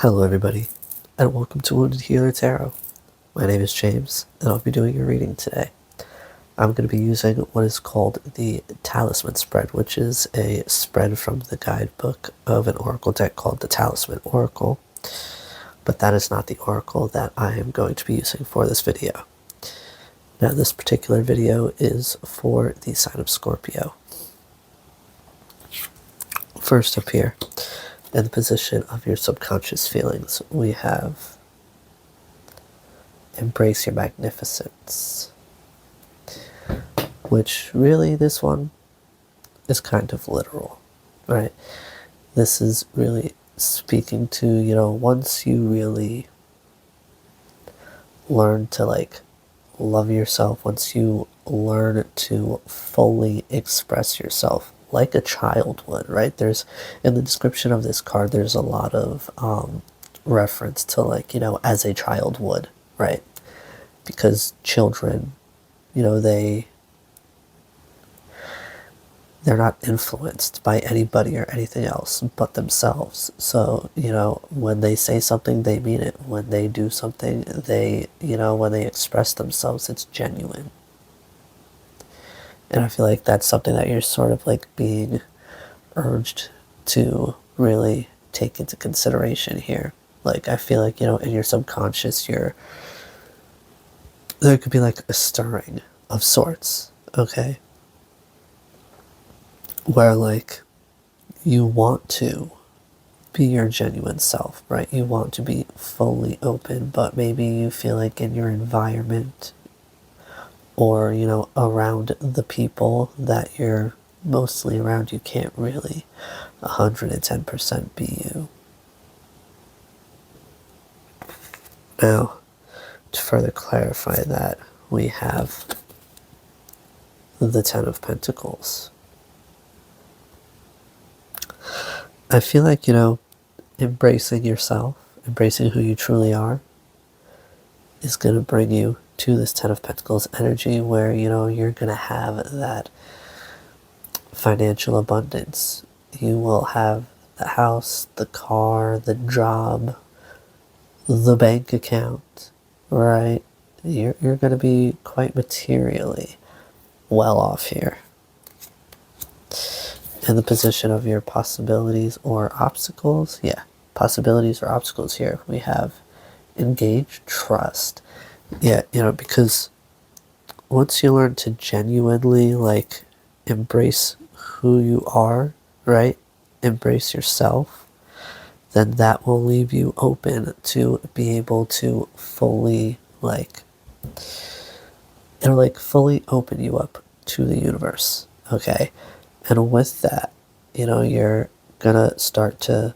Hello everybody, and welcome to Wounded Healer Tarot. My name is James, and I'll be doing your reading today. I'm going to be using what is called the Talisman spread, which is a spread from the guidebook of an oracle deck called the Talisman Oracle, but that is not the oracle that I am going to be using for this video. Now, this particular video is for the sign of Scorpio. First up here, in the position of your subconscious feelings, we have embrace your magnificence, which really this one is kind of literal, right? This is really speaking to, once you really learn to love yourself, once you learn to fully express yourself like a child would, right? There's, in the description of this card, there's a lot of reference to as a child would, right? Because children, they're not influenced by anybody or anything else but themselves. So, when they say something, they mean it. When they do something, when they express themselves, it's genuine. And I feel like that's something that you're sort of being urged to really take into consideration here. I feel like, in your subconscious, there could be a stirring of sorts, okay? Where you want to be your genuine self, right? You want to be fully open, but maybe you feel like in your environment or, around the people that you're mostly around, you can't really 110% be you. Now, to further clarify that, we have the Ten of Pentacles. I feel like, embracing yourself, embracing who you truly are, is going to bring you to this Ten of Pentacles energy where, you're going to have that financial abundance. You will have the house, the car, the job, the bank account, right? You're going to be quite materially well off here. In the position of your possibilities or obstacles, possibilities or obstacles here, we have engage, trust. Because once you learn to genuinely embrace who you are, right? Embrace yourself, then that will leave you open to be able to fully it'll fully open you up to the universe, okay? And with that, you're gonna start to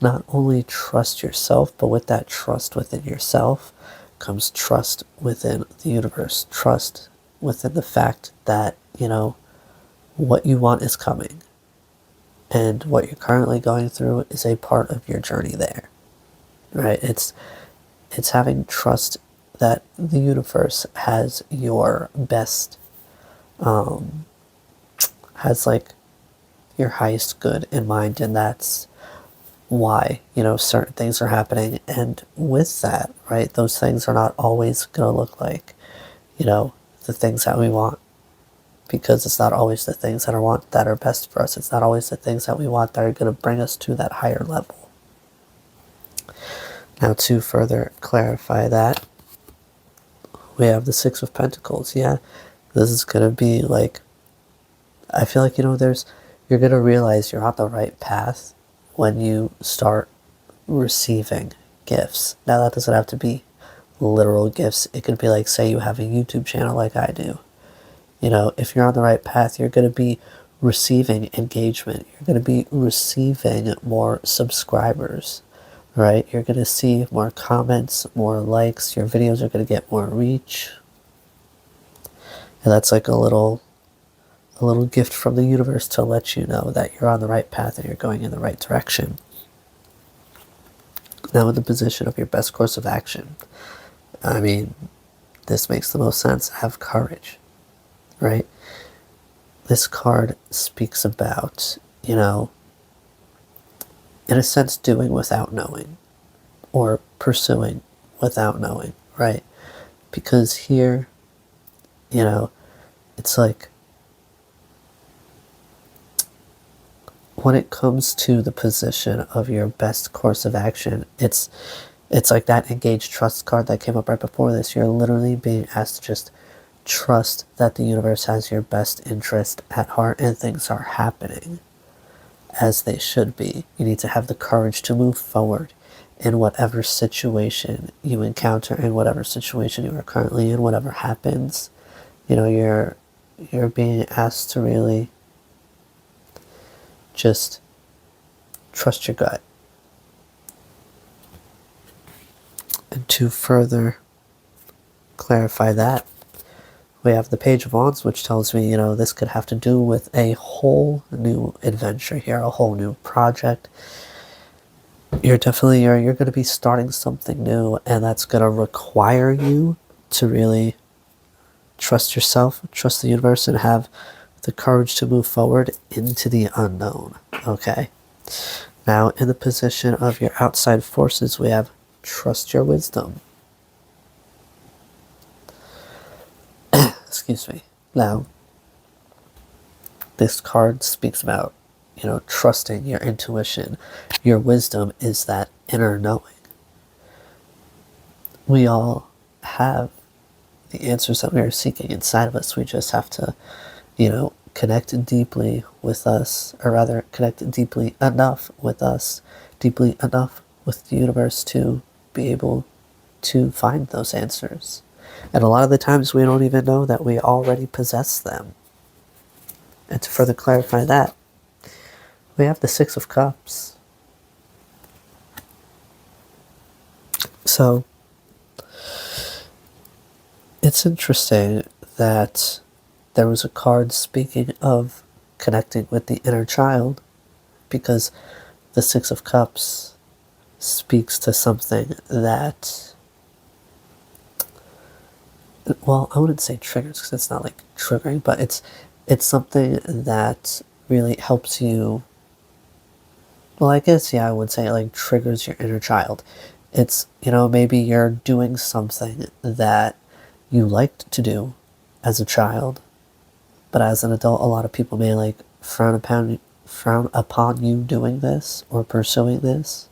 not only trust yourself, but with that trust within yourself comes trust within the universe, trust within the fact that, what you want is coming. And what you're currently going through is a part of your journey there, right? It's having trust that the universe has your best, has your highest good in mind, and that's why, certain things are happening. And with that, right, those things are not always going to look like, the things that we want, because it's not always the things that are best for us. It's not always the things that we want that are going to bring us to that higher level. Now, to further clarify that, we have the Six of Pentacles. This is going to be I feel like, you're going to realize you're on the right path when you start receiving gifts. Now, that doesn't have to be literal gifts. It could be say you have a YouTube channel like I do. If you're on the right path, you're going to be receiving engagement. You're going to be receiving more subscribers, right? You're going to see more comments, more likes. Your videos are going to get more reach. And that's a little gift from the universe to let you know that you're on the right path and you're going in the right direction. Now, in the position of your best course of action, I mean, this makes the most sense. Have courage, right? This card speaks about, in a sense, doing without knowing, or pursuing without knowing, right? Because here, you know, it's like when it comes to the position of your best course of action, it's like that engaged trust card that came up right before this. You're literally being asked to just trust that the universe has your best interest at heart and things are happening as they should be. You need to have the courage to move forward in whatever situation you encounter, in whatever situation you are currently in, whatever happens. You know, you're being asked to really just trust your gut. And to further clarify that, we have the Page of Wands, which tells me, this could have to do with a whole new adventure here, a whole new project. You're definitely, you're going to be starting something new, and that's going to require you to really trust yourself, trust the universe, and have the courage to move forward into the unknown, okay? Now, in the position of your outside forces, we have trust your wisdom. Excuse me. Now, this card speaks about, trusting your intuition. Your wisdom is that inner knowing. We all have the answers that we are seeking inside of us. We just have to, connect deeply with us, or rather connect deeply enough with us, deeply enough with the universe to be able to find those answers. And a lot of the times we don't even know that we already possess them. And to further clarify that, we have the Six of Cups. So, it's interesting that there was a card speaking of connecting with the inner child, because the Six of Cups speaks to something that, well, I wouldn't say triggers, because it's not like triggering, but it's something that really helps you. Well, I guess, yeah, I would say like triggers your inner child. It's, maybe you're doing something that you liked to do as a child, but as an adult, a lot of people may like frown upon you doing this or pursuing this.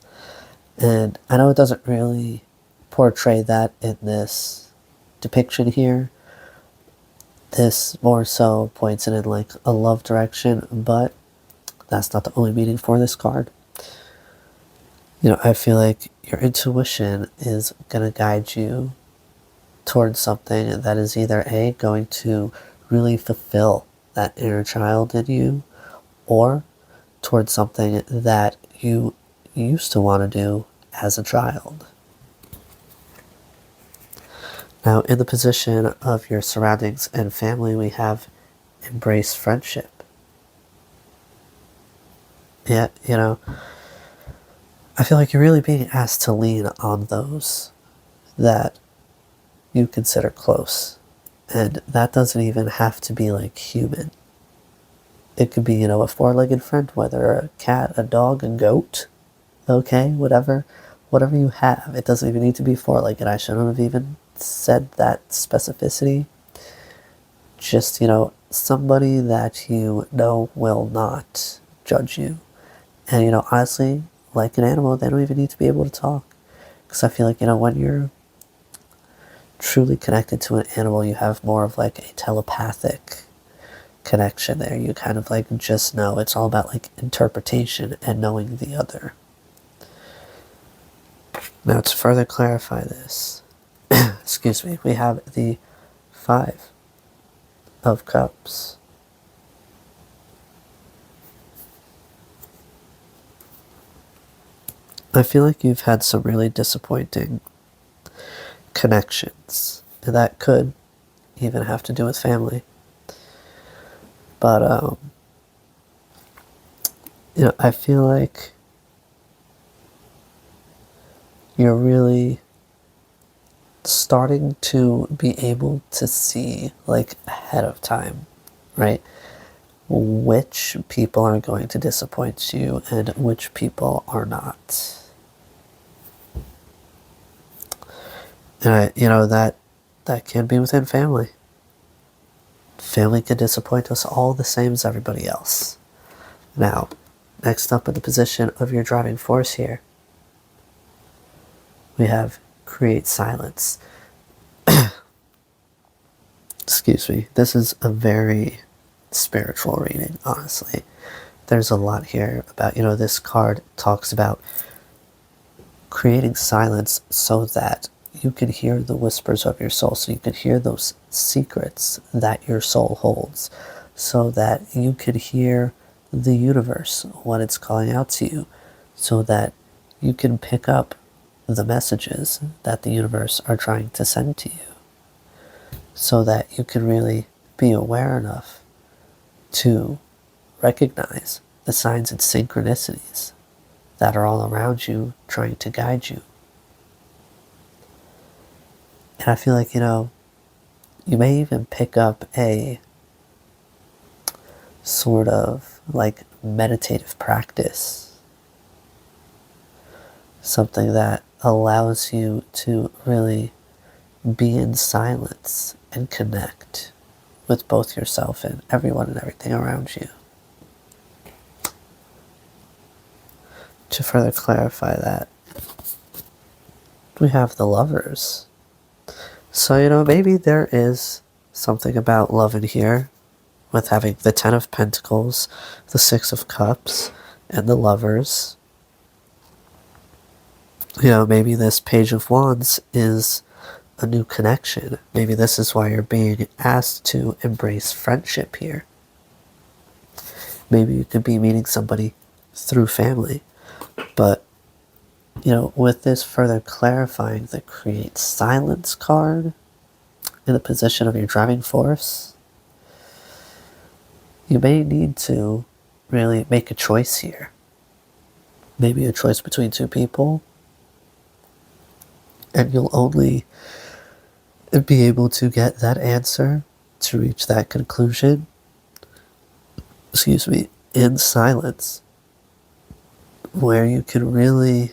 And I know it doesn't really portray that in this depiction here. This more so points it in like a love direction, but that's not the only meaning for this card. I feel like your intuition is going to guide you towards something that is either A, going to really fulfill that inner child in you, or towards something that you used to want to do as a child. Now, in the position of your surroundings and family, we have embrace friendship. Yeah, I feel like you're really being asked to lean on those that you consider close. And that doesn't even have to be like human. It could be, a four-legged friend, whether a cat, a dog, a goat, okay, whatever you have. It doesn't even need to be four-legged. I shouldn't have even said that specificity. Just, somebody that you know will not judge you. And, honestly, like an animal, they don't even need to be able to talk. Because I feel like, when you're truly connected to an animal, you have more of like a telepathic connection there. You kind of like just know. It's all about like interpretation and knowing the other. Now, to further clarify this, excuse me, we have the Five of Cups. I feel like you've had some really disappointing connections, and that could even have to do with family. But, I feel like you're really starting to be able to see, like, ahead of time, right? Which people are going to disappoint you and which people are not. And that can be within family. Family can disappoint us all the same as everybody else. Now, next up in the position of your driving force here, we have create silence. Excuse me. This is a very spiritual reading, honestly. There's a lot here about, this card talks about creating silence so that you can hear the whispers of your soul, so you can hear those secrets that your soul holds, so that you can hear the universe when it's calling out to you, so that you can pick up the messages that the universe are trying to send to you, so that you can really be aware enough to recognize the signs and synchronicities that are all around you trying to guide you. And I feel like, you may even pick up a sort of like meditative practice, something that allows you to really be in silence and connect with both yourself and everyone and everything around you. To further clarify that, we have the Lovers. So, maybe there is something about love in here with having the Ten of Pentacles, the Six of Cups, and the Lovers. Maybe this Page of Wands is a new connection. Maybe this is why you're being asked to embrace friendship here. Maybe you could be meeting somebody through family. But, with this further clarifying the create silence card in the position of your driving force, you may need to really make a choice here. Maybe a choice between two people, and you'll only be able to get that answer, to reach that conclusion, in silence, where you can really,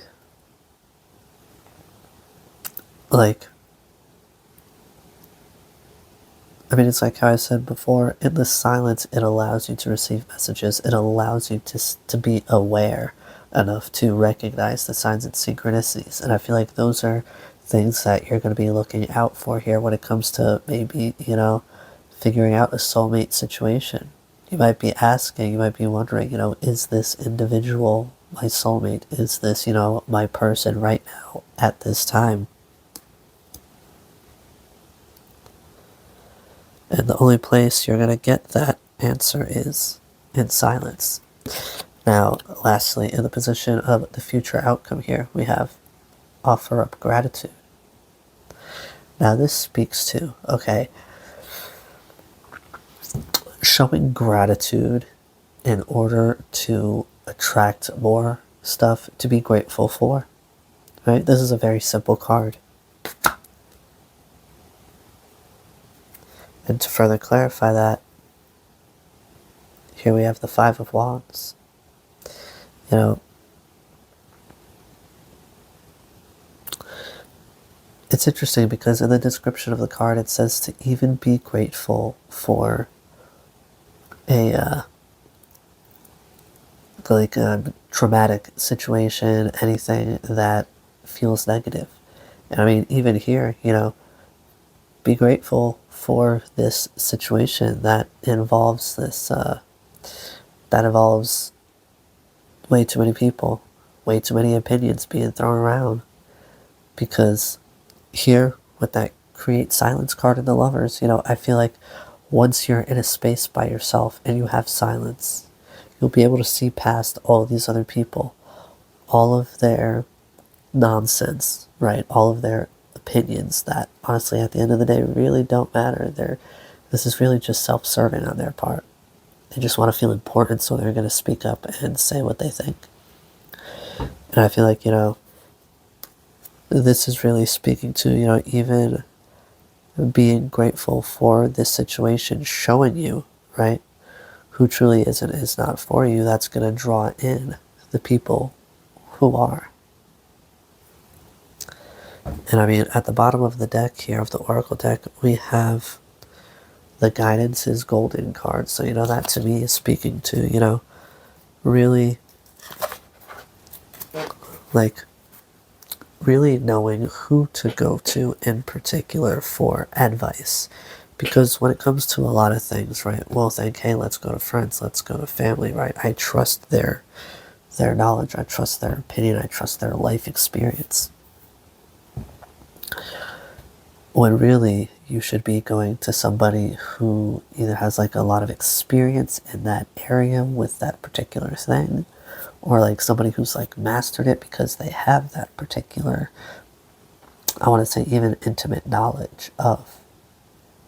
it's like how I said before, in the silence, it allows you to receive messages. It allows you to be aware enough to recognize the signs and synchronicities. And I feel like those are things that you're going to be looking out for here when it comes to maybe, figuring out a soulmate situation. You might be asking, you might be wondering, is this individual my soulmate? Is this, my person right now at this time? And the only place you're going to get that answer is in silence. Now, lastly, in the position of the future outcome here, we have offer up gratitude. Now, this speaks to, showing gratitude in order to attract more stuff to be grateful for, right? This is a very simple card. And to further clarify that, here we have the Five of Wands. It's interesting because in the description of the card, it says to even be grateful for a traumatic situation, anything that feels negative. And even here, be grateful for this situation that involves way too many people, way too many opinions being thrown around. Because here, with that create silence card in the Lovers, I feel like once you're in a space by yourself and you have silence, you'll be able to see past all these other people, all of their nonsense, right? All of their opinions that honestly at the end of the day really don't matter. This is really just self-serving on their part. They just want to feel important, so they're going to speak up and say what they think. And I feel like, this is really speaking to, even being grateful for this situation, showing you, right, who truly is and is not for you. That's going to draw in the people who are. And I mean, at the bottom of the deck here, of the Oracle deck, we have the Guidance is Golden card. So, you know, that to me is speaking to, you know, really, like, really knowing who to go to in particular for advice. Because when it comes to a lot of things, right, we'll think, hey, let's go to friends, let's go to family, right? I trust their knowledge, I trust their opinion, I trust their life experience. When really you should be going to somebody who either has like a lot of experience in that area with that particular thing, or like somebody who's like mastered it because they have that particular, I want to say, even intimate knowledge of,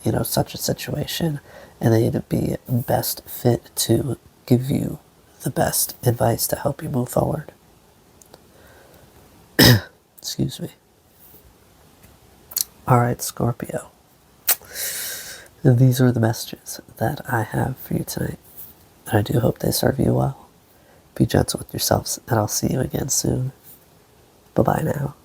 you know, such a situation, and they need to be best fit to give you the best advice to help you move forward. Excuse me. Alright, Scorpio. These are the messages that I have for you tonight. And I do hope they serve you well. Be gentle with yourselves, and I'll see you again soon. Bye-bye now.